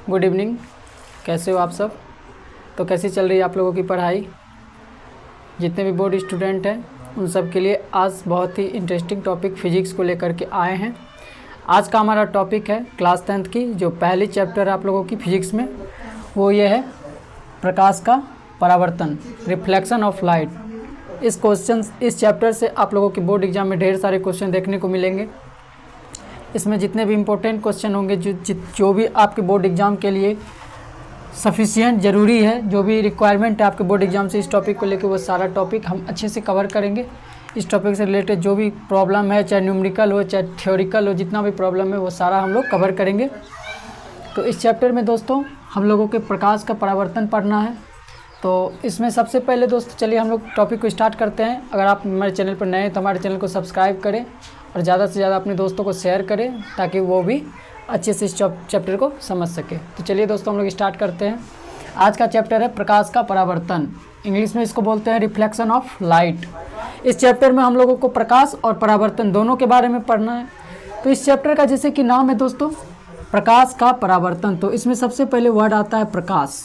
Good evening. कैसे हो आप सब? तो कैसी चल रही है आप लोगों की पढ़ाई? जितने भी बोर्ड स्टूडेंट हैं उन सब के लिए आज बहुत ही इंटरेस्टिंग टॉपिक फिजिक्स को लेकर के आए हैं। आज का हमारा टॉपिक है क्लास 10th की जो पहली चैप्टर है आप लोगों की फिजिक्स में, वो ये है प्रकाश का परावर्तन, रिफ्लेक्शन ऑफ लाइट। इस चैप्टर से आप लोगों के बोर्ड एग्जाम में ढेर सारे क्वेश्चन देखने को मिलेंगे। इसमें जितने भी इम्पोर्टेंट क्वेश्चन होंगे जो भी आपके बोर्ड एग्ज़ाम के लिए सफिशिएंट ज़रूरी है, जो भी रिक्वायरमेंट है आपके बोर्ड एग्ज़ाम से इस टॉपिक को लेकर, वो सारा टॉपिक हम अच्छे से कवर करेंगे। इस टॉपिक से रिलेटेड जो भी प्रॉब्लम है, चाहे न्यूमेरिकल हो चाहे थ्योरिकल हो, जितना भी प्रॉब्लम है वो सारा हम लोग कवर करेंगे। तो इस चैप्टर में दोस्तों हम लोगों के प्रकाश का परावर्तन पढ़ना है। तो इसमें सबसे पहले दोस्तों चलिए हम लोग टॉपिक को स्टार्ट करते हैं। अगर आप हमारे चैनल पर नए हैं तो हमारे चैनल को सब्सक्राइब करें और ज़्यादा से ज़्यादा अपने दोस्तों को शेयर करें ताकि वो भी अच्छे से इस चैप्टर को समझ सके। तो चलिए दोस्तों हम लोग स्टार्ट करते हैं। आज का चैप्टर है प्रकाश का परावर्तन, इंग्लिश में इसको बोलते हैं रिफ्लेक्शन ऑफ लाइट। इस चैप्टर में हम लोगों को प्रकाश और परावर्तन दोनों के बारे में पढ़ना है। तो इस चैप्टर का जैसे कि नाम है दोस्तों प्रकाश का परावर्तन, तो इसमें सबसे पहले वर्ड आता है प्रकाश।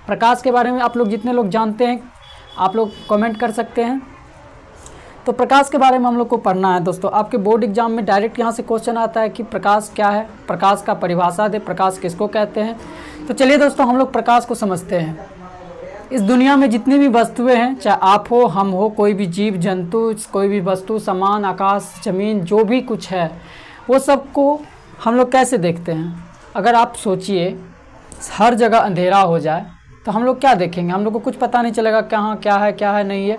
प्रकाश के बारे में आप लोग जितने लोग जानते हैं आप लोग कमेंट कर सकते हैं। तो प्रकाश के बारे में हम लोग को पढ़ना है दोस्तों। आपके बोर्ड एग्जाम में डायरेक्ट यहाँ से क्वेश्चन आता है कि प्रकाश क्या है, प्रकाश का परिभाषा दे, प्रकाश किसको कहते हैं। तो चलिए दोस्तों हम लोग प्रकाश को समझते हैं। इस दुनिया में जितनी भी वस्तुएं हैं, चाहे आप हो, हम हो, कोई भी जीव जंतु, कोई भी वस्तु, सामान, आकाश, ज़मीन, जो भी कुछ है वो सबको हम लोग कैसे देखते हैं। अगर आप सोचिए हर जगह अंधेरा हो जाए तो हम लोग क्या देखेंगे? हम लोग को कुछ पता नहीं चलेगा कहाँ क्या है नहीं है।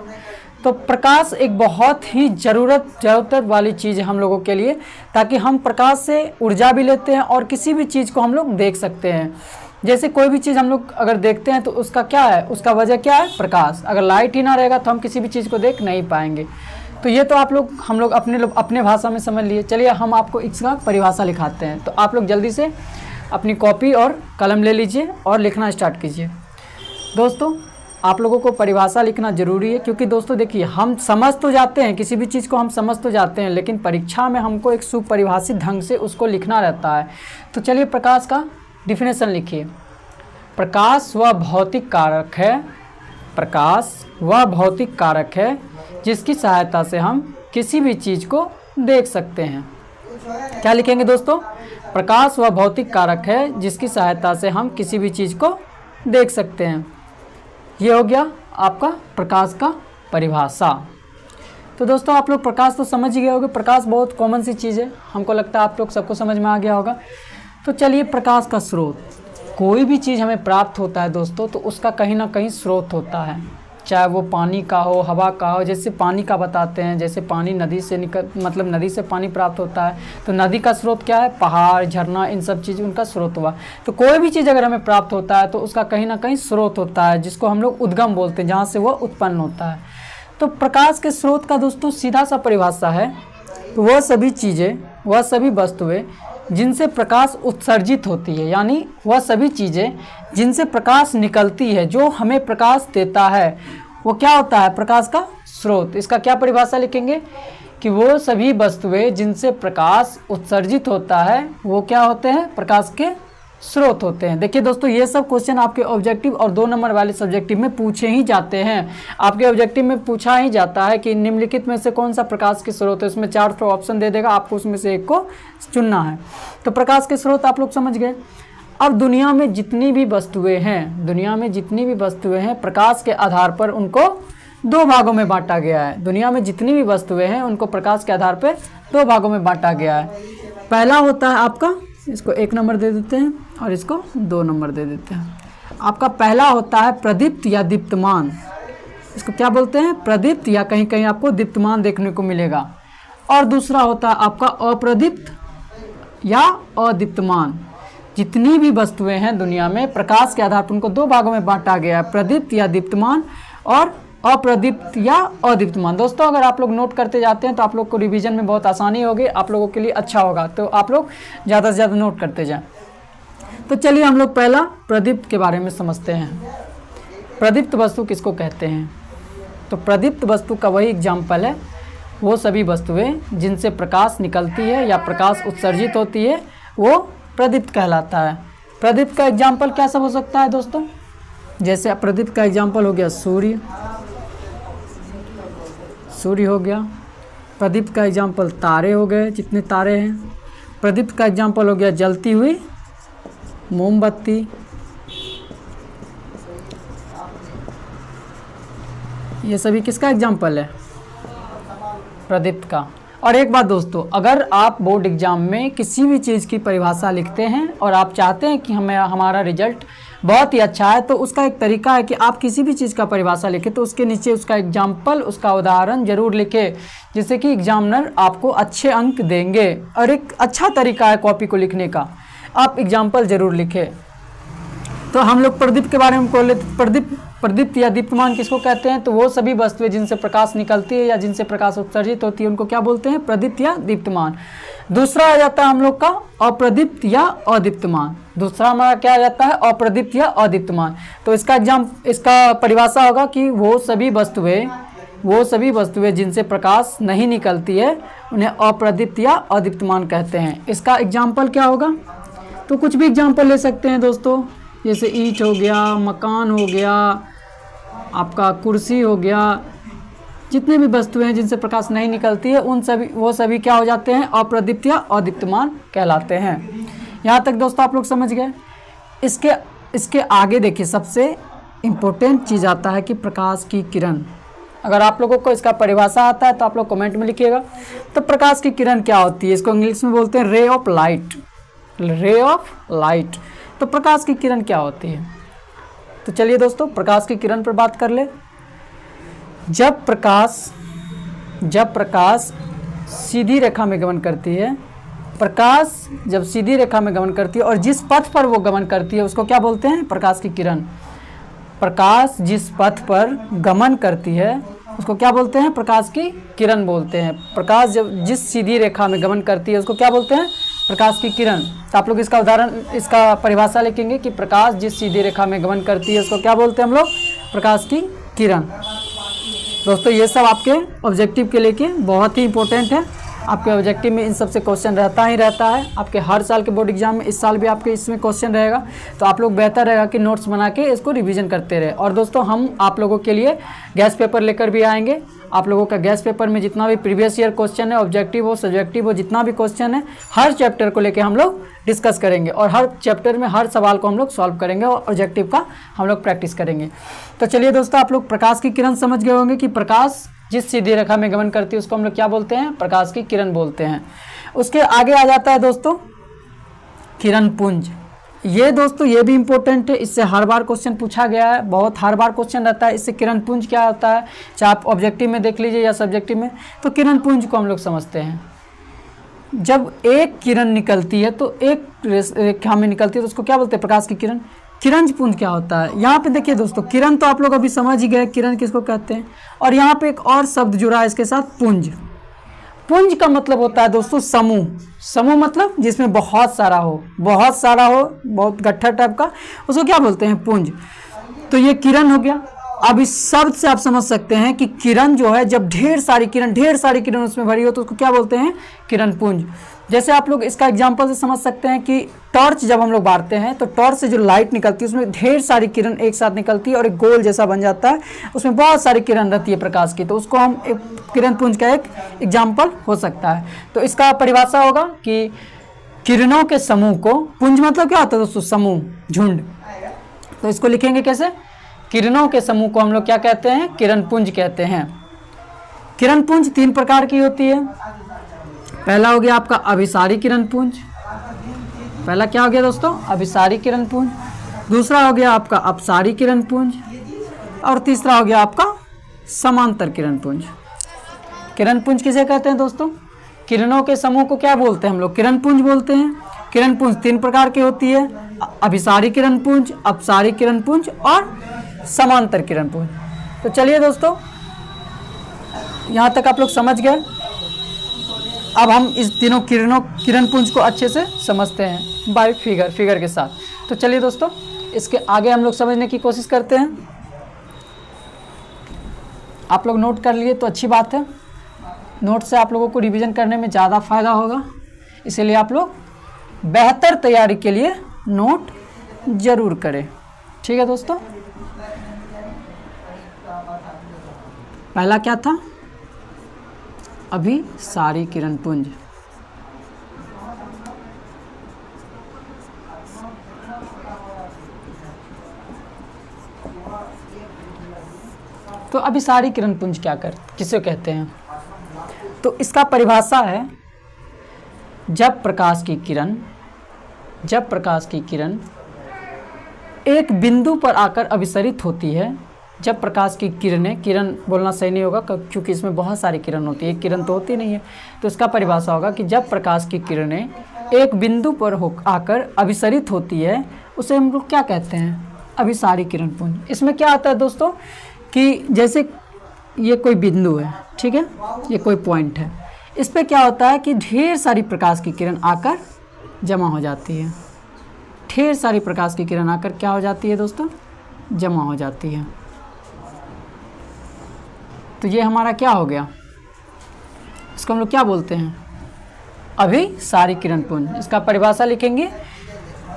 तो प्रकाश एक बहुत ही ज़रूरत वाली चीज़ है हम लोगों के लिए, ताकि हम प्रकाश से ऊर्जा भी लेते हैं और किसी भी चीज़ को हम लोग देख सकते हैं। जैसे कोई भी चीज़ हम लोग अगर देखते हैं तो उसका क्या है, उसका वजह क्या है? प्रकाश। अगर लाइट ही ना रहेगा तो हम किसी भी चीज़ को देख नहीं पाएंगे। तो ये तो हम लोग अपने भाषा में समझ लिए। चलिए हम आपको इसका परिभाषा लिखाते हैं। तो आप लोग जल्दी से अपनी कॉपी और कलम ले लीजिए और लिखना स्टार्ट कीजिए। दोस्तों आप लोगों को परिभाषा लिखना ज़रूरी है, क्योंकि दोस्तों देखिए हम समझ तो जाते हैं, किसी भी चीज़ को हम समझ तो जाते हैं, लेकिन परीक्षा में हमको एक सुपरिभाषित ढंग से उसको लिखना रहता है। तो चलिए प्रकाश का डिफिनेशन लिखिए। प्रकाश वह भौतिक कारक है, प्रकाश वह भौतिक कारक है जिसकी सहायता से हम किसी भी चीज़ को देख सकते हैं। क्या लिखेंगे दोस्तों? प्रकाश वह भौतिक कारक है जिसकी सहायता से हम किसी भी चीज़ को देख सकते हैं। ये हो गया आपका प्रकाश का परिभाषा। तो दोस्तों आप लोग प्रकाश तो समझ ही गए होंगे। प्रकाश बहुत कॉमन सी चीज़ है, हमको लगता है आप लोग सबको समझ में आ गया होगा। तो चलिए प्रकाश का स्रोत, कोई भी चीज़ हमें प्राप्त होता है दोस्तों तो उसका कहीं ना कहीं स्रोत होता है, चाहे वो पानी का हो, हवा का हो। जैसे पानी का बताते हैं, जैसे पानी नदी से नदी से पानी प्राप्त होता है, तो नदी का स्रोत क्या है? पहाड़, झरना, इन सब चीज़ उनका स्रोत हुआ। तो कोई भी चीज़ अगर हमें प्राप्त होता है तो उसका कहीं ना कहीं स्रोत होता है, जिसको हम लोग उद्गम बोलते हैं, जहाँ से वो उत्पन्न होता है। तो प्रकाश के स्रोत का दोस्तों सीधा सा परिभाषा है, तो वह सभी चीज़ें, वह सभी वस्तुएं जिनसे प्रकाश उत्सर्जित होती है, यानी वह सभी चीज़ें जिनसे प्रकाश निकलती है, जो हमें प्रकाश देता है, वो क्या होता है? प्रकाश का स्रोत। इसका क्या परिभाषा लिखेंगे कि वो सभी वस्तुएं जिनसे प्रकाश उत्सर्जित होता है वो क्या होते हैं? प्रकाश के स्रोत होते हैं। देखिए दोस्तों ये सब क्वेश्चन आपके ऑब्जेक्टिव और 2 नंबर वाले सब्जेक्टिव में पूछे ही जाते हैं। आपके ऑब्जेक्टिव में पूछा ही जाता है कि निम्नलिखित में से कौन सा प्रकाश के स्रोत है। उसमें 4 ऑप्शन दे देगा, आपको उसमें से एक को चुनना है। तो प्रकाश के स्रोत आप लोग समझ गए। अब दुनिया में जितनी भी वस्तुएं हैं प्रकाश के आधार पर उनको 2 भागों में बांटा गया है। दुनिया में जितनी भी वस्तुएं हैं उनको प्रकाश के आधार पर 2 भागों में बांटा गया है। पहला होता है आपका, इसको 1 नंबर दे देते हैं और इसको 2 नंबर दे देते हैं। आपका पहला होता है प्रदीप्त या दीप्तमान। इसको क्या बोलते हैं? प्रदीप्त, या कहीं कहीं आपको दीप्तमान देखने को मिलेगा। और दूसरा होता है आपका अप्रदीप्त या अदीप्तमान। जितनी भी वस्तुएं हैं दुनिया में प्रकाश के आधार पर उनको 2 भागों में बांटा गया है, प्रदीप्त या दीप्तमान और अप्रदीप्त या अदीप्तमान। दोस्तों अगर आप लोग नोट करते जाते हैं तो आप लोग को रिवीजन में बहुत आसानी होगी, आप लोगों के लिए अच्छा होगा। तो आप लोग ज़्यादा से ज़्यादा नोट करते जाएं। तो चलिए हम लोग पहला प्रदीप्त के बारे में समझते हैं। प्रदीप्त वस्तु किसको कहते हैं? तो प्रदीप्त वस्तु का वही एग्जाम्पल है, वो सभी वस्तुएं जिनसे प्रकाश निकलती है या प्रकाश उत्सर्जित होती है वो प्रदीप्त कहलाता है। प्रदीप्त का एग्जाम्पल क्या सब हो सकता है दोस्तों? जैसे प्रदीप्त का एग्जाम्पल हो गया सूर्य, सूर्य हो गया। प्रदीप्त का एग्जाम्पल तारे हो गए, जितने तारे हैं। प्रदीप्त का एग्जाम्पल हो गया जलती हुई मोमबत्ती। ये सभी किसका एग्जाम्पल है? प्रदीप्त का। और एक बात दोस्तों, अगर आप बोर्ड एग्जाम में किसी भी चीज़ की परिभाषा लिखते हैं और आप चाहते हैं कि हमारा रिजल्ट बहुत ही अच्छा है, तो उसका एक तरीका है कि आप किसी भी चीज़ का परिभाषा लिखें तो उसके नीचे उसका एग्जाम्पल, उसका उदाहरण जरूर लिखें, जिससे कि एग्जामिनर आपको अच्छे अंक देंगे। और एक अच्छा तरीका है कॉपी को लिखने का, आप एग्जाम्पल जरूर लिखें। तो हम लोग प्रदीप्त के बारे में बोल लेते। प्रदीप्त या दीप्तमान किसको कहते हैं? तो वो सभी वस्तुएं जिनसे प्रकाश निकलती है या जिनसे प्रकाश उत्सर्जित होती है उनको क्या बोलते हैं? प्रदीप्त या दीप्तमान। दूसरा आ जाता है हम लोग का अप्रदीप्त या अदीप्तमान। दूसरा हमारा क्या आ जाता है? अप्रदीप्त या अदीप्तमान। तो इसका परिभाषा होगा कि वो सभी वस्तुएं जिनसे प्रकाश नहीं निकलती है उन्हें अप्रदीप्त या अदीप्तमान कहते हैं। इसका एग्जाम्पल क्या होगा? तो कुछ भी एग्जाम्पल ले सकते हैं दोस्तों, जैसे ईंट हो गया, मकान हो गया, आपका कुर्सी हो गया। जितने भी वस्तुएं हैं जिनसे प्रकाश नहीं निकलती है वो सभी क्या हो जाते हैं? अप्रदीप्त या अदीप्तमान कहलाते हैं। यहाँ तक दोस्तों आप लोग समझ गए। इसके आगे देखिए, सबसे इम्पोर्टेंट चीज़ आता है कि प्रकाश की किरण। अगर आप लोगों को इसका परिभाषा आता है तो आप लोग कमेंट में लिखिएगा। तो प्रकाश की किरण क्या होती है? इसको इंग्लिश में बोलते हैं ray of light. Ray of light. तो प्रकाश की किरण क्या होती है? तो चलिए दोस्तों प्रकाश की किरण पर बात कर ले। जब प्रकाश सीधी रेखा में गमन करती है, प्रकाश जब सीधी रेखा में गमन करती है और जिस पथ पर वो गमन करती है उसको क्या बोलते हैं? प्रकाश की किरण। प्रकाश जिस पथ पर गमन करती है उसको क्या बोलते हैं? प्रकाश की किरण बोलते हैं। प्रकाश जब जिस सीधी रेखा में गमन करती है उसको क्या बोलते हैं? प्रकाश की किरण। तो आप लोग इसका उदाहरण, इसका परिभाषा लिखेंगे कि प्रकाश जिस सीधी रेखा में गमन करती है उसको क्या बोलते हैं हम लोग? प्रकाश की किरण। दोस्तों ये सब आपके ऑब्जेक्टिव के लेके बहुत ही इंपॉर्टेंट है। आपके ऑब्जेक्टिव में इन सब से क्वेश्चन रहता है। आपके हर साल के बोर्ड एग्जाम में इस साल भी आपके इसमें क्वेश्चन रहेगा। तो आप लोग बेहतर रहेगा कि नोट्स बना के इसको रिवीजन करते रहे। और दोस्तों हम आप लोगों के लिए गैस पेपर लेकर भी आएंगे। आप लोगों का गैस पेपर में जितना भी प्रीवियस ईयर क्वेश्चन है, ऑब्जेक्टिव हो, सब्जेक्टिव हो, जितना भी क्वेश्चन है, हर चैप्टर को लेके हम लोग डिस्कस करेंगे और हर चैप्टर में हर सवाल को हम लोग सॉल्व करेंगे और ऑब्जेक्टिव का हम लोग प्रैक्टिस करेंगे। तो चलिए दोस्तों, आप लोग प्रकाश की किरण समझ गए होंगे कि प्रकाश जिस सीधी रेखा में गमन करती है उसको हम लोग क्या बोलते हैं? प्रकाश की किरण बोलते हैं। उसके आगे आ जाता है दोस्तों किरण पुंज। ये दोस्तों ये भी इम्पोर्टेंट है, इससे हर बार क्वेश्चन पूछा गया है, बहुत हर बार क्वेश्चन रहता है। इससे किरण पुंज क्या होता है, चाहे आप ऑब्जेक्टिव में देख लीजिए या सब्जेक्टिव में। तो किरण पुंज को हम लोग समझते हैं। जब एक किरण निकलती है तो एक रेखा में निकलती है तो उसको क्या बोलते हैं? प्रकाश की किरण। किरण पुंज क्या होता है? यहाँ पे देखिए दोस्तों, किरण तो आप लोग अभी समझ ही गए किरण किसको कहते हैं। और यहाँ पे एक और शब्द जुड़ा है इसके साथ, पुंज। पुंज का मतलब होता है दोस्तों समूह। समूह मतलब जिसमें बहुत सारा हो, बहुत गट्ठा टाइप का, उसको क्या बोलते हैं? पुंज। तो ये किरण हो गया। अब इस शब्द से आप समझ सकते हैं कि किरण जो है, जब ढेर सारी किरण उसमें भरी हो तो उसको क्या बोलते हैं? किरण पुंज। जैसे आप लोग इसका एग्जांपल से समझ सकते हैं कि टॉर्च जब हम लोग बारते हैं तो टॉर्च से जो लाइट निकलती है उसमें ढेर सारी किरण एक साथ निकलती है और एक गोल जैसा बन जाता है, उसमें बहुत सारी किरण रहती है प्रकाश की। तो उसको हम एक किरण पुंज का एक एग्जाम्पल हो सकता है। तो इसका परिभाषा होगा कि किरणों के समूह को, पुंज मतलब क्या होता है दोस्तों? समूह, झुंड। तो इसको लिखेंगे कैसे? किरणों के समूह को हम लोग क्या कहते हैं? किरण पुंज कहते हैं। किरण पुंज 3 प्रकार की होती है। पहला हो गया आपका अभिसारी किरण पुंज। पहला क्या हो गया दोस्तों? अभिसारी किरण पुंज। दूसरा हो गया आपका अपसारी किरण पुंज। और तीसरा हो गया आपका समांतर किरण पुंज। किरण पुंज किसे कहते हैं दोस्तों? किरणों के समूह को क्या बोलते हैं हम लोग? किरण पुंज बोलते हैं। किरण पुंज 3 प्रकार की होती है, अभिसारी किरण पुंज, अपसारी किरण पुंज और समांतर किरण पुंज। तो चलिए दोस्तों, यहाँ तक आप लोग समझ गए। अब हम इस तीनों किरण पुंज को अच्छे से समझते हैं बाय फिगर के साथ। तो चलिए दोस्तों, इसके आगे हम लोग समझने की कोशिश करते हैं। आप लोग नोट कर लिए तो अच्छी बात है। नोट से आप लोगों को रिवीजन करने में ज़्यादा फायदा होगा, इसीलिए आप लोग बेहतर तैयारी के लिए नोट ज़रूर करें। ठीक है दोस्तों, पहला क्या था? अभिसारी किरण पुंज। तो अभिसारी किरण पुंज किसे कहते हैं? तो इसका परिभाषा है, जब प्रकाश की किरण एक बिंदु पर आकर अभिसरित होती है। जब प्रकाश की किरण बोलना सही नहीं होगा क्योंकि इसमें बहुत सारी किरण होती है, एक किरण तो होती नहीं है। तो इसका परिभाषा होगा कि जब प्रकाश की किरणें एक बिंदु पर आकर अभिसरित होती है, उसे हम लोग क्या कहते हैं? अभिसारी किरण पुंज। इसमें क्या आता है दोस्तों कि जैसे ये कोई बिंदु है, ठीक है, ये कोई पॉइंट है, इस पर क्या होता है कि ढेर सारी प्रकाश की किरण आकर जमा हो जाती है। ढेर सारी प्रकाश की किरण आकर क्या हो जाती है दोस्तों? जमा हो जाती है। तो ये हमारा क्या हो गया? इसको हम लोग क्या बोलते हैं? अभिसारी किरण पुंज। इसका परिभाषा लिखेंगे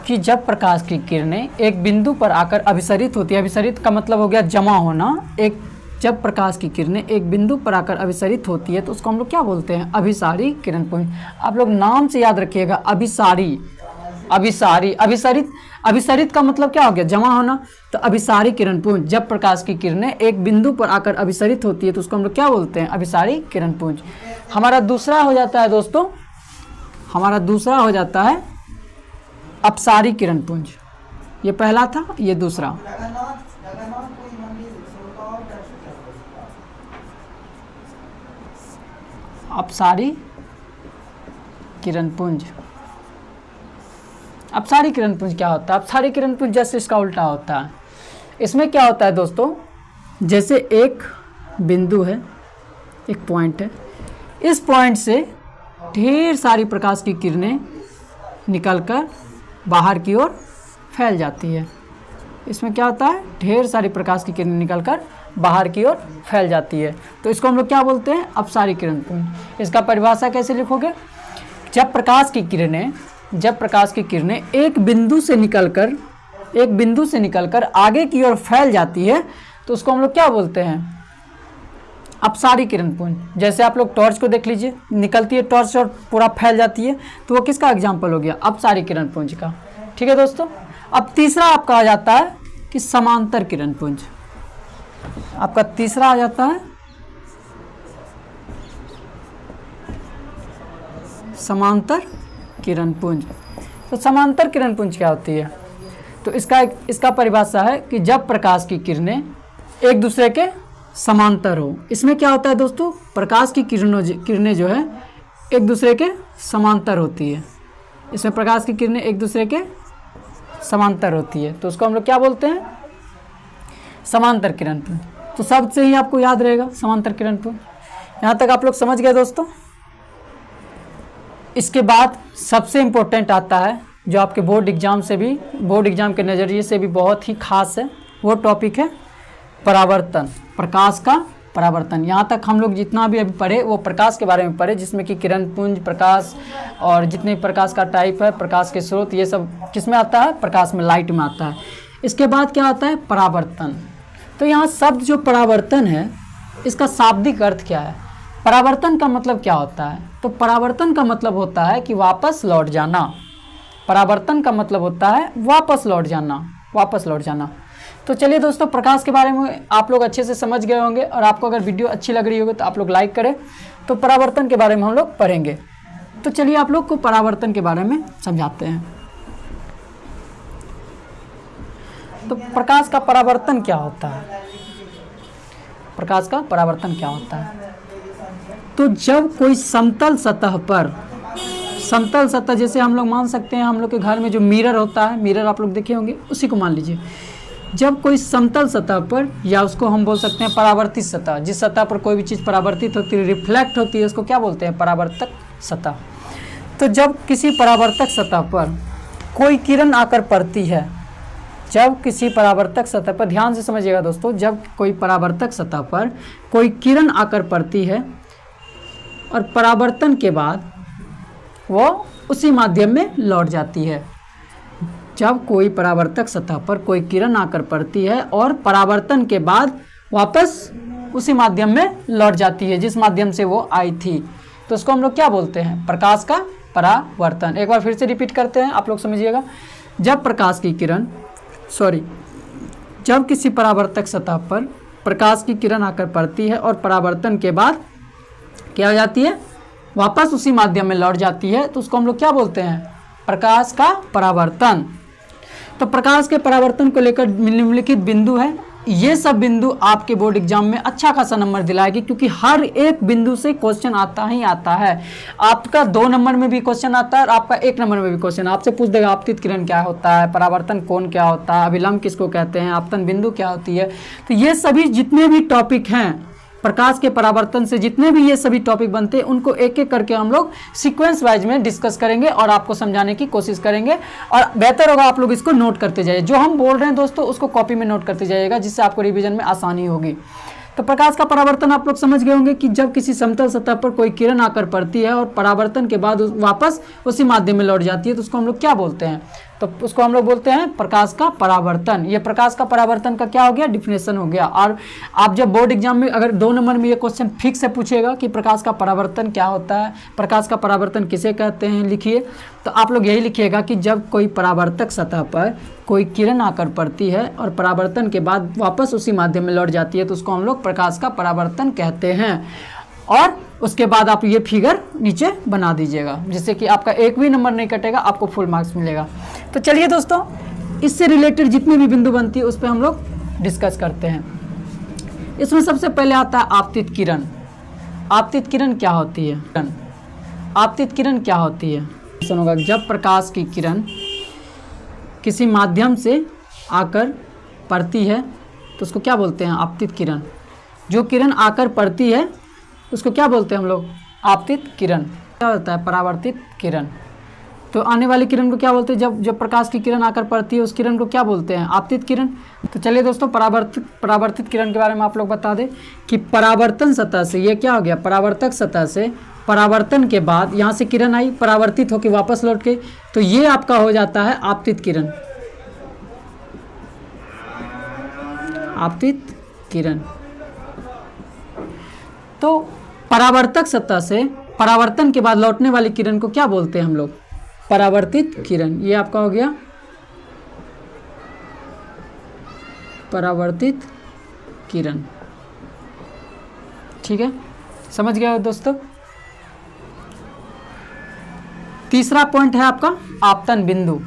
कि जब प्रकाश की किरणें एक बिंदु पर आकर अभिसरित होती है, अभिसरित का मतलब हो गया जमा होना। जब प्रकाश की किरणें एक बिंदु पर आकर अभिसरित होती है तो उसको हम लोग क्या बोलते हैं? अभिसारी किरण पुंज। आप लोग नाम से याद रखिएगा, अभिसरित का मतलब क्या हो गया? जमा होना। तो अभिसारी किरण पुंज, जब प्रकाश की किरणें एक बिंदु पर आकर अभिसरित होती है तो उसको हम लोग क्या बोलते हैं? अभिसारी किरण पुंज। हमारा दूसरा हो जाता है दोस्तों, अपसारी किरण पुंज। ये पहला था, ये दूसरा। अपसारी किरण पुंज। अपसारी किरण पुंज क्या होता है? अपसारी किरण पुंज जैसे इसका उल्टा होता है। इसमें क्या होता है दोस्तों, जैसे एक बिंदु है, एक पॉइंट है, इस पॉइंट से ढेर सारी प्रकाश की किरणें निकलकर बाहर की ओर फैल जाती है। इसमें क्या होता है? ढेर सारी प्रकाश की किरणें निकलकर बाहर की ओर फैल जाती है। तो इसको हम लोग क्या बोलते हैं? अपसारी किरण पुंज। इसका परिभाषा कैसे लिखोगे? जब प्रकाश की किरणें एक बिंदु से निकलकर आगे की ओर फैल जाती है तो उसको हम लोग क्या बोलते हैं? अपसारी किरण पुंज। जैसे आप लोग टॉर्च को देख लीजिए, निकलती है टॉर्च और पूरा फैल जाती है, तो वो किसका एग्जाम्पल हो गया? अपसारी किरण पुंज का। ठीक है दोस्तों, अब तीसरा आपका आ जाता है कि समांतर किरण पुंज। आपका तीसरा आ जाता है समांतर किरण पुंज। तो समांतर किरण पुंज क्या होती है? तो इसका परिभाषा है कि जब प्रकाश की किरणें एक दूसरे के समांतर हो। इसमें क्या होता है दोस्तों? प्रकाश की किरणें जो है एक दूसरे के समांतर होती है। इसमें प्रकाश की किरणें एक दूसरे के समांतर होती है, तो उसको हम लोग क्या बोलते हैं? समांतर किरण पुंज। तो शब्द से ही आपको याद रहेगा समांतर किरण पुंज। यहाँ तक आप लोग समझ गए दोस्तों। इसके बाद सबसे इम्पोर्टेंट आता है, जो आपके बोर्ड एग्जाम के नज़रिए से भी बहुत ही खास है, वो टॉपिक है परावर्तन, प्रकाश का परावर्तन। यहाँ तक हम लोग जितना भी अभी पढ़े वो प्रकाश के बारे में पढ़े, जिसमें कि किरण पुंज, प्रकाश और जितने प्रकाश का टाइप है, प्रकाश के स्रोत, ये सब किस में आता है? प्रकाश में, लाइट में आता है। इसके बाद क्या आता है? परावर्तन। तो यहाँ शब्द जो परावर्तन है, इसका शाब्दिक अर्थ क्या है? परावर्तन का मतलब क्या होता है? तो परावर्तन का मतलब होता है कि वापस लौट जाना। परावर्तन का मतलब होता है वापस लौट जाना। तो चलिए दोस्तों, प्रकाश के बारे में आप लोग अच्छे से समझ गए होंगे, और आपको अगर वीडियो अच्छी लग रही होगी तो आप लोग लाइक करें। तो परावर्तन के बारे में हम लोग पढ़ेंगे। तो चलिए आप लोग को परावर्तन के बारे में समझाते हैं। तो प्रकाश का परावर्तन क्या होता है? प्रकाश का परावर्तन क्या होता है? तो जब कोई समतल सतह जैसे हम लोग मान सकते हैं, हम लोग के घर में जो मिरर होता है, मिरर आप लोग देखे होंगे, उसी को मान लीजिए। जब कोई समतल सतह पर, या उसको हम बोल सकते हैं परावर्तित सतह, जिस सतह पर कोई भी चीज़ परावर्तित होती है, रिफ्लेक्ट होती है, उसको क्या बोलते हैं? परावर्तक सतह। तो जब किसी परावर्तक सतह पर कोई किरण आकर पड़ती है, जब किसी परावर्तक सतह पर, ध्यान से समझिएगा दोस्तों, जब कोई परावर्तक सतह पर कोई किरण आकर पड़ती है और परावर्तन के बाद वो उसी माध्यम में लौट जाती है। जब कोई परावर्तक सतह पर कोई किरण आकर पड़ती है और परावर्तन के बाद वापस उसी माध्यम में लौट जाती है जिस माध्यम से वो आई थी, तो उसको हम लोग क्या बोलते हैं? प्रकाश का परावर्तन। एक बार फिर से रिपीट करते हैं, आप लोग समझिएगा। जब प्रकाश की किरण जब किसी परावर्तक सतह पर प्रकाश की किरण आकर पड़ती है और परावर्तन के बाद क्या हो जाती है? वापस उसी माध्यम में लौट जाती है, तो उसको हम लोग क्या बोलते हैं? प्रकाश का परावर्तन। तो प्रकाश के परावर्तन को लेकर निम्नलिखित बिंदु है, ये सब बिंदु आपके बोर्ड एग्जाम में अच्छा खासा नंबर दिलाएगी, क्योंकि हर एक बिंदु से क्वेश्चन आता ही आता है। आपका 2 नंबर में भी क्वेश्चन आता है और आपका 1 नंबर में भी क्वेश्चन आपसे पूछ देगा आपतित किरण क्या होता है, परावर्तन कोण क्या होता है, अभिलंब किसको कहते हैं, आपतन बिंदु क्या होती है। तो ये सभी जितने भी टॉपिक हैं प्रकाश के परावर्तन से, जितने भी ये सभी टॉपिक बनते हैं, उनको एक एक करके हम लोग सीक्वेंस वाइज में डिस्कस करेंगे और आपको समझाने की कोशिश करेंगे। और बेहतर होगा आप लोग इसको नोट करते जाइए, जो हम बोल रहे हैं दोस्तों उसको कॉपी में नोट करते जाइएगा, जिससे आपको रिवीजन में आसानी होगी। तो प्रकाश का परावर्तन आप लोग समझ गए होंगे कि जब किसी समतल सतह पर कोई किरण आकर पड़ती है और परावर्तन के बाद वापस उसी माध्यम में लौट जाती है, तो उसको हम लोग क्या बोलते हैं? तो उसको हम लोग बोलते हैं प्रकाश का परावर्तन। ये प्रकाश का परावर्तन का क्या हो गया? डिफिनेशन हो गया। और आप जब बोर्ड एग्जाम में अगर 2 नंबर में ये क्वेश्चन फिक्स से पूछेगा कि प्रकाश का परावर्तन क्या होता है, प्रकाश का परावर्तन किसे कहते हैं, लिखिए, तो आप लोग यही लिखिएगा कि जब कोई परावर्तक सतह पर कोई किरण आकर पड़ती है और परावर्तन के बाद वापस उसी माध्यम में लौट जाती है, तो उसको हम लोग प्रकाश का परावर्तन कहते हैं। और उसके बाद आप ये फिगर नीचे बना दीजिएगा, जिससे कि आपका एक भी नंबर नहीं कटेगा, आपको फुल मार्क्स मिलेगा। तो चलिए दोस्तों, इससे रिलेटेड जितनी भी बिंदु बनती है उस पर हम लोग डिस्कस करते हैं। इसमें सबसे पहले आता है आपतित किरण। आपतित किरण क्या होती है? आपतित किरण क्या होती है? सुनोगा, जब प्रकाश की किरण किसी माध्यम से आकर पड़ती है तो उसको क्या बोलते हैं? आपतित किरण। जो किरण आकर पड़ती है उसको क्या बोलते हैं हम लोग? आपतित किरण। क्या होता है? परावर्तित किरण। तो आने वाली किरण को क्या बोलते हैं? जब प्रकाश की किरण आकर पड़ती है उस किरण को क्या बोलते हैं? आपतित किरण। तो चलिए दोस्तों, परावर्तित किरण के बारे में आप लोग बता दें कि परावर्तन सतह से, ये क्या हो गया? परावर्तक सतह से परावर्तन के बाद यहाँ से किरण आई, परावर्तित होकर वापस लौट के, तो ये आपका हो जाता है आपतित किरण। आपतित किरण। तो परावर्तक सतह से परावर्तन के बाद लौटने वाली किरण को क्या बोलते हैं हम लोग? परावर्तित किरण। ये आपका हो गया परावर्तित किरण। ठीक है, समझ गया दोस्तों। तीसरा पॉइंट है आपका आपतन बिंदु।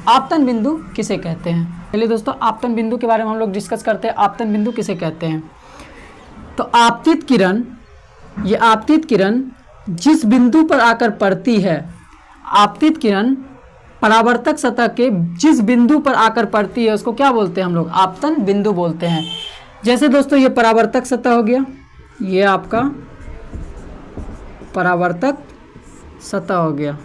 आपतन बिंदु किसे कहते हैं? चलिए दोस्तों, आपतन बिंदु के बारे में हम लोग डिस्कस करते हैं। आपतन बिंदु किसे कहते हैं? तो आपतित किरण, ये आपतित किरण जिस बिंदु पर आकर पड़ती है, आपतित किरण परावर्तक सतह के जिस बिंदु पर आकर पड़ती है उसको क्या बोलते हैं हम लोग? आपतन बिंदु बोलते हैं। जैसे दोस्तों ये परावर्तक सतह हो गया, ये आपका परावर्तक सतह हो गया।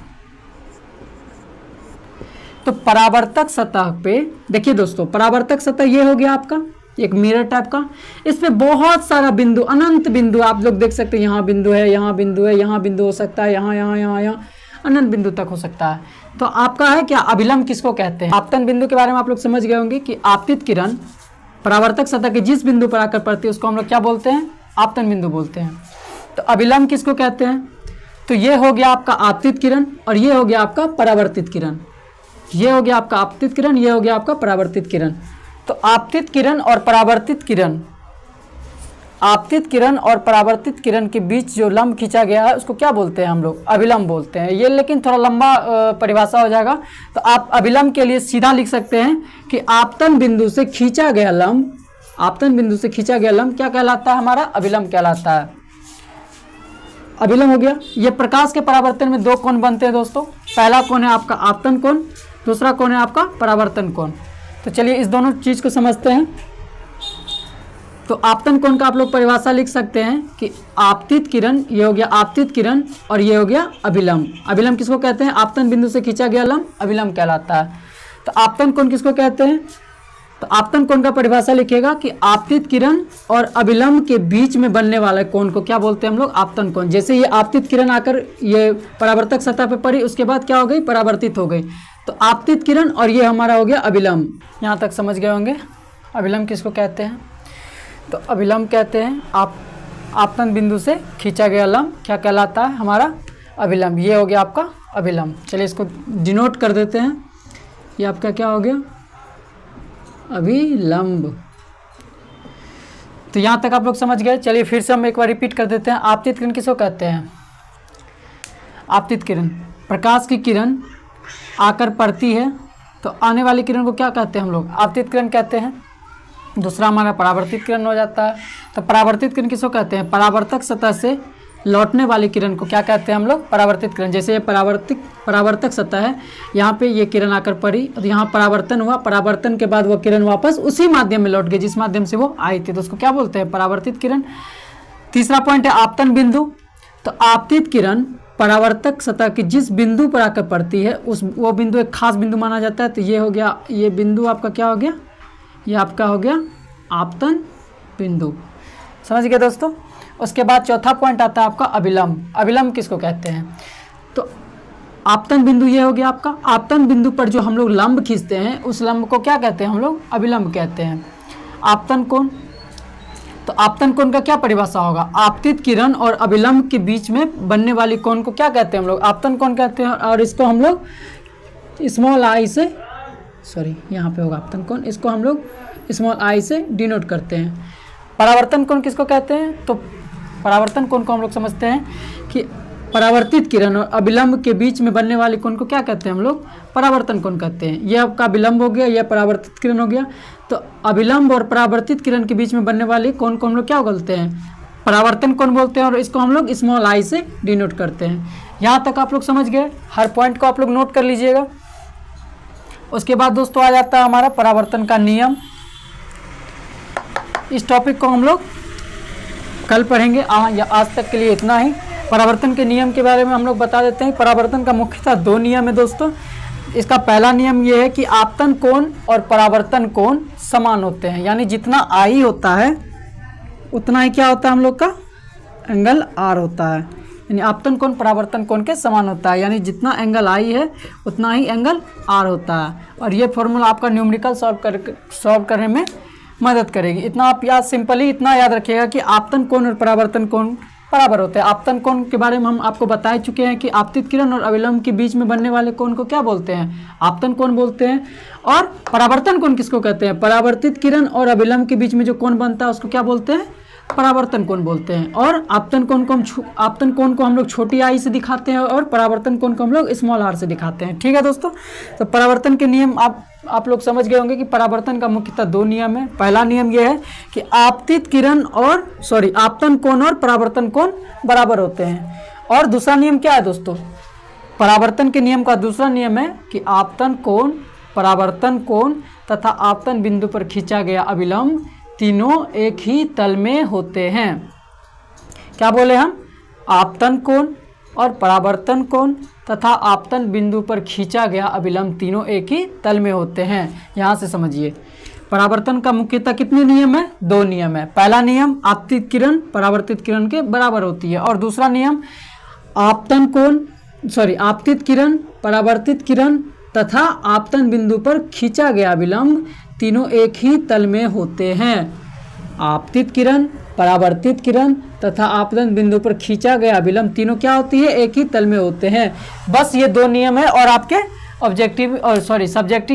तो परावर्तक सतह पे देखिए दोस्तों, परावर्तक सतह ये हो गया आपका एक मिरर टाइप का। इस पे बहुत सारा बिंदु, अनंत बिंदु आप लोग देख सकते हैं। यहाँ बिंदु है, यहाँ बिंदु है, यहाँ बिंदु हो सकता है, यहाँ यहाँ यहाँ यहाँ अनंत बिंदु तक हो सकता है। तो आपका है क्या? अभिलंब किसको कहते हैं? आपतन बिंदु के बारे में आप लोग समझ गए होंगे कि आपतित किरण परावर्तक सतह के जिस बिंदु पर आकर पड़ती है उसको हम लोग क्या बोलते हैं? आपतन बिंदु बोलते हैं। तो अभिलंब किसको कहते हैं? तो ये हो गया आपका आपतित किरण और ये हो गया आपका परावर्तित किरण। ये हो गया आपका आपतित किरण, ये हो गया आपका परावर्तित किरण। तो आपतित किरण और परावर्तित किरण, आपतित किरण और परावर्तित किरण के बीच जो लंब खींचा गया है उसको क्या बोलते हैं हम लोग? अभिलंब बोलते हैं। ये लेकिन थोड़ा लंबा परिभाषा हो जाएगा, तो आप अभिलंब के लिए सीधा लिख सकते हैं कि आपतन बिंदु से खींचा गया लंब, आपतन बिंदु से खींचा गया लंब क्या कहलाता है? हमारा अभिलंब कहलाता है। अभिलंब हो गया। ये प्रकाश के परावर्तन में 2 कोण बनते हैं दोस्तों। पहला कोण है आपका आपतन कोण, दूसरा कोण है आपका परावर्तन कोण। तो चलिए इस दोनों चीज़ को समझते हैं। तो आपतन कोण का आप लोग परिभाषा लिख सकते हैं कि आपतित किरण, ये हो गया आपतित किरण और ये हो गया अभिलंब। अभिलंब किसको कहते हैं? आपतन बिंदु से खींचा गया लंब अभिलंब कहलाता है। तो आपतन कोण किसको कहते हैं? तो आपतन कोण का परिभाषा लिखिएगा कि आपतित किरण और अभिलंब के बीच में बनने वाले कोण को क्या बोलते हैं हम लोग? आपतन कोण। जैसे ये आपतित किरण आकर ये परावर्तक सतह पे पड़ी, उसके बाद क्या हो गई? परावर्तित हो गई। तो आपतित किरण और ये हमारा हो गया अभिलंब। यहाँ तक समझ गए होंगे अभिलंब किसको कहते हैं। तो अभिलंब कहते हैं आपतन बिंदु से खींचा गया लंब क्या कहलाता है, हमारा अभिलंब। ये हो गया आपका अभिलंब। चलिए इसको डिनोट कर देते हैं, ये आपका क्या हो गया, अभिलंब। तो यहाँ तक आप लोग समझ गए। चलिए फिर से हम एक बार रिपीट कर देते हैं। आपतित किरण किसको कहते हैं, आपतित किरण प्रकाश की किरण आकर पड़ती है तो आने वाली किरण को क्या कहते हैं हम लोग, आपतित किरण कहते हैं। दूसरा हमारा परावर्तित किरण हो जाता है। तो परावर्तित किरण किसको कहते हैं, परावर्तक सतह से लौटने वाली किरण को क्या कहते हैं हम लोग, परावर्तित किरण। जैसे ये परावर्तक सतह है, यहाँ पे ये किरण आकर पड़ी और यहाँ परावर्तन हुआ, परावर्तन के बाद वो किरण वापस उसी माध्यम में लौट गई जिस माध्यम से वो आई थी, तो उसको क्या बोलते हैं, परावर्तित किरण। तीसरा पॉइंट है आपतन बिंदु। तो आपतित किरण परावर्तक सतह की जिस बिंदु पर आकर पड़ती है वो बिंदु एक खास बिंदु माना जाता है। तो ये हो गया, ये बिंदु आपका क्या हो गया, ये आपका हो गया आपतन बिंदु। समझ गए दोस्तों। उसके बाद चौथा पॉइंट आता है आपका अभिलंब। अभिलंब किसको कहते हैं, तो आपतन बिंदु ये हो गया आपका। आपतन बिंदु पर जो हम लोग लंब खींचते हैं उस लंब को क्या कहते हैं हम लोग, अभिलंब कहते हैं। आपतन कोण, तो आपतन कोण का क्या परिभाषा होगा, आपतित किरण और अभिलंब के बीच में बनने वाली कोण को क्या कहते हैं हम लोग, आपतन कोण कहते हैं। और इसको हम लोग स्मॉल आई से, सॉरी यहाँ पे होगा आपतन कोण, इसको हम लोग स्मॉल आई से डिनोट करते हैं। परावर्तन कोण किसको कहते हैं, तो परावर्तन कोण को हम लोग समझते हैं कि परावर्तित किरण और अभिलंब के बीच में बनने वाले कोण को क्या कहते हैं हम लोग, परावर्तन कोण कहते हैं। यह आपका अभिलंब हो गया, यह परावर्तित किरण हो गया। तो अभिलंब और परावर्तित किरण के बीच में बनने वाले कोण को हम लोग क्या बोलते हैं, परावर्तन कोण बोलते हैं और इसको हम लोग स्मॉल आई से डिनोट करते हैं। यहाँ तक आप लोग समझ गए, हर पॉइंट को आप लोग नोट कर लीजिएगा। उसके बाद दोस्तों आ जाता है हमारा परावर्तन का नियम। इस टॉपिक को हम लोग कल पढ़ेंगे, आज तक के लिए इतना ही। परावर्तन के नियम के बारे में हम लोग बता देते हैं। परावर्तन का मुख्यतः दो नियम है दोस्तों। इसका पहला नियम ये है कि आपतन कोण और परावर्तन कोण समान होते हैं, यानी जितना आई होता है उतना ही क्या होता है हम लोग का, एंगल आर होता है। यानी आपतन कोण परावर्तन कोण के समान होता है, यानी जितना एंगल आई है उतना ही एंगल आर होता है। और ये फॉर्मूला आपका न्यूमेरिकल सॉल्व करने में मदद करेगी। इतना आप याद, सिंपली इतना याद रखिएगा कि आपतन कोण और परावर्तन कोण बराबर होते हैं। आपतन कोण के बारे में हम आपको बता चुके हैं कि आपतित किरण और अभिलंब के बीच में बनने वाले कोण को क्या बोलते हैं, आपतन कोण बोलते हैं। और परावर्तन कोण किसको कहते हैं, परावर्तित किरण और अभिलंब के बीच में जो कोण बनता है उसको क्या बोलते हैं, परावर्तन कोण बोलते हैं। और आपतन कोण को हम लोग छोटी आई से दिखाते हैं और परावर्तन कोण को हम लोग स्मॉल आर से दिखाते हैं। ठीक है दोस्तों। तो परावर्तन के नियम आप लोग समझ गए होंगे कि परावर्तन का मुख्यतः दो नियम है। पहला नियम यह है कि आपतन कोण और परावर्तन कोण बराबर होते हैं। और दूसरा नियम क्या है दोस्तों, परावर्तन के नियम का दूसरा नियम है कि आपतन कोण, परावर्तन कोण तथा आपतन बिंदु पर खींचा गया अभिलंब तीनों एक ही तल में होते हैं। क्या बोले हम, आपतन कोण और परावर्तन कोण तथा आपतन बिंदु पर खींचा गया अभिलंब तीनों एक ही तल में होते हैं। यहाँ से समझिए परावर्तन का मुख्यतः कितने नियम है, दो नियम है। पहला नियम आपतित किरण परावर्तित किरण के बराबर होती है और दूसरा नियम आपतित किरण परावर्तित किरण तथा आपतन बिंदु पर खींचा गया अभिलंब तीनों एक ही तल में होते हैं। आपतित किरण परावर्तित किरण तथा आपतन बिंदु पर खींचा गया अभिलंब तीनों क्या होती है, एक ही तल में होते हैं। बस ये दो नियम है और आपके सब्जेक्टिव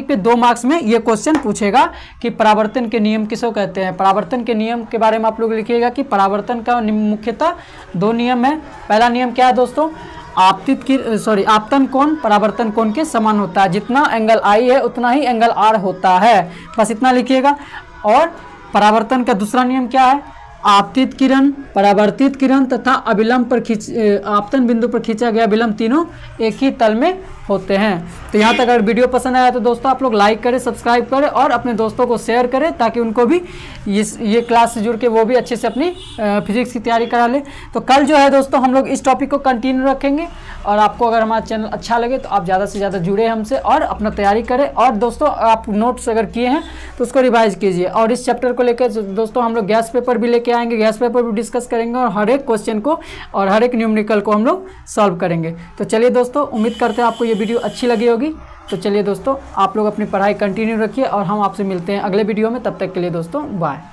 पे 2 मार्क्स में ये क्वेश्चन पूछेगा कि परावर्तन के नियम किसको कहते हैं। परावर्तन के नियम के बारे में आप लोग लिखिएगा कि परावर्तन का मुख्यतः 2 नियम है। पहला नियम क्या है दोस्तों, आपतन कोण परावर्तन कोण के समान होता है, जितना एंगल आई है उतना ही एंगल आर होता है, बस इतना लिखिएगा। और परावर्तन का दूसरा नियम क्या है, आपतित किरण परावर्तित किरण तथा अभिलंब पर आपतन बिंदु पर खींचा गया अभिलंब तीनों एक ही तल में होते हैं। तो यहाँ तक अगर वीडियो पसंद आया तो दोस्तों आप लोग लाइक करें, सब्सक्राइब करें और अपने दोस्तों को शेयर करें ताकि उनको भी ये क्लास से जुड़ के वो भी अच्छे से अपनी फिजिक्स की तैयारी करा ले। तो कल जो है दोस्तों हम लोग इस टॉपिक को कंटिन्यू रखेंगे और आपको अगर हमारा चैनल अच्छा लगे तो आप ज़्यादा से ज़्यादा जुड़े हमसे और अपना तैयारी करें। और दोस्तों आप नोट्स अगर किए हैं तो उसको रिवाइज कीजिए। और इस चैप्टर को लेकर दोस्तों हम लोग गैस पेपर भी लेके आएंगे, गैस पेपर भी डिस्कस करेंगे और हर एक क्वेश्चन को और हर एक न्यूमेरिकल को हम लोग सॉल्व करेंगे। तो चलिए दोस्तों, उम्मीद करते हैं आपको ये वीडियो अच्छी लगी होगी। तो चलिए दोस्तों, आप लोग अपनी पढ़ाई कंटिन्यू रखिए और हम आपसे मिलते हैं अगले वीडियो में। तब तक के लिए दोस्तों बाय।